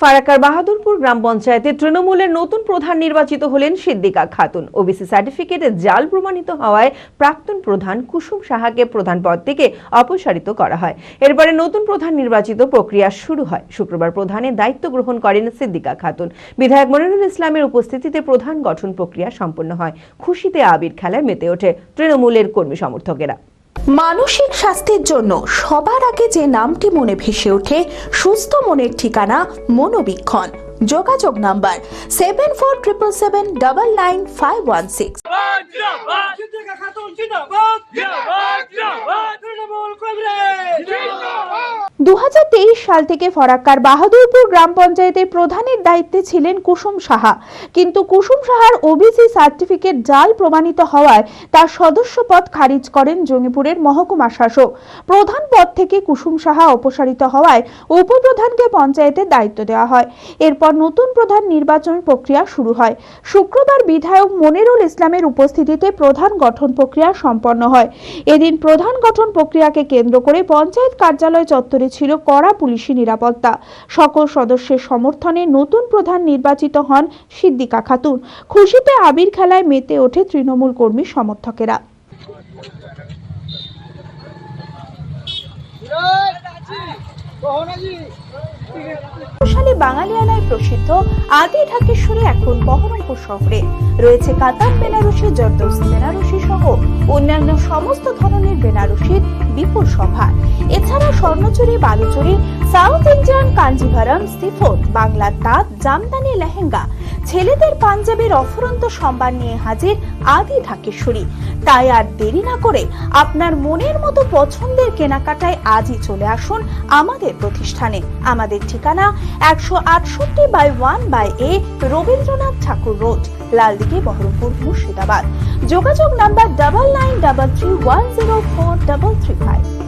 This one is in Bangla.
ফারাক্কার বাহাদুরপুর গ্রাম পঞ্চায়েতে তৃণমূলের নতুন প্রধান নির্বাচিত হলেন সিদ্দিকা খাতুন। ওবিসি সার্টিফিকেটে জাল প্রমাণিত হওয়ায় প্রাক্তন প্রধান কুসুম সাহাকে প্রধান পদ থেকে অপসারিত করা হয়। এরপরে নতুন প্রধান নির্বাচিত প্রক্রিয়া শুরু হয়। শুক্রবার প্রধানের দায়িত্ব গ্রহণ করেন সিদ্দিকা খাতুন। বিধায়ক মনিরুল ইসলামের উপস্থিতিতে প্রধান গঠন প্রক্রিয়া সম্পন্ন হয়। খুশিতে আবির খেলায় মেতে ওঠে তৃণমূলের কর্মী সমর্থকেরা। মানসিক স্বাস্থ্যের জন্য সবার আগে যে নামটি মনে ভেসে ওঠে, সুস্থ মনের ঠিকানা মনোবীক্ষণ। যোগাযোগ নাম্বার 7477799516। 2023 সাল থেকে ফরাক্কার বাহাদুরপুর গ্রাম পঞ্চায়েতের প্রধানের দায়িত্বে ছিলেন কুসুম সাহা, কিন্তু কুসুম সাহার ওবিসি সার্টিফিকেট জাল প্রমাণিত হওয়ায় তার সদস্য পদ খারিজ করেন জঙ্গিপুরের মহকুমা শাসক। প্রধান পদ থেকে কুসুম সাহা অপসারিত হওয়ায় উপপ্রধানকে পঞ্চায়েতের দায়িত্ব দেওয়া হয়। এরপর নতুন প্রধান নির্বাচন প্রক্রিয়া শুরু হয়। শুক্রবার বিধায়ক মনিরুল ইসলামের উপস্থিতিতে প্রধান গঠন প্রক্রিয়া সম্পন্ন হয়। এদিন প্রধান গঠন প্রক্রিয়াকে কেন্দ্র করে পঞ্চায়েত কার্যালয় চত্বরে ছিল কড়া পুলিশি নিরাপত্তা। সকল সদস্যের সমর্থনে নতুন প্রধান নির্বাচিত হন সিদ্দিকা খাতুন। খুশিতে আবির খেলায় মেতে ওঠে তৃণমূল কর্মী সমর্থকেরা। বাঙালিয়ানায় প্রসিদ্ধ আদি ঢাকেশ্বরী এখন বহরমপুর শহরে রয়েছে কাতার বেনারসি, জর্দৌসি বেনারসি সহ অন্যান্য সমস্ত ধরনের বেনারসির বিপুল সম্ভার। এছাড়া Swarnachuri, Baluchari, South Indian Kanjeevaram, chiffon, বাংলার তাঁত, জামদানি, লেহেঙ্গা, ছেলেদের পাঞ্জাবের অফুরন্ত সম্ভার নিয়ে হাজির আদি ঢাকেশ্বরী। তাই আর দেরি না করে আপনার মনের মতো পছন্দের কেনাকাটায় আজই চলে আসুন আমাদের প্রতিষ্ঠানে। আমাদের ঠিকানা 168/1/A রবীন্দ্রনাথ ঠাকুর রোড, লালদিঘি, বহরমপুর, মুর্শিদাবাদ। যোগাযোগ নাম্বার 9933104335।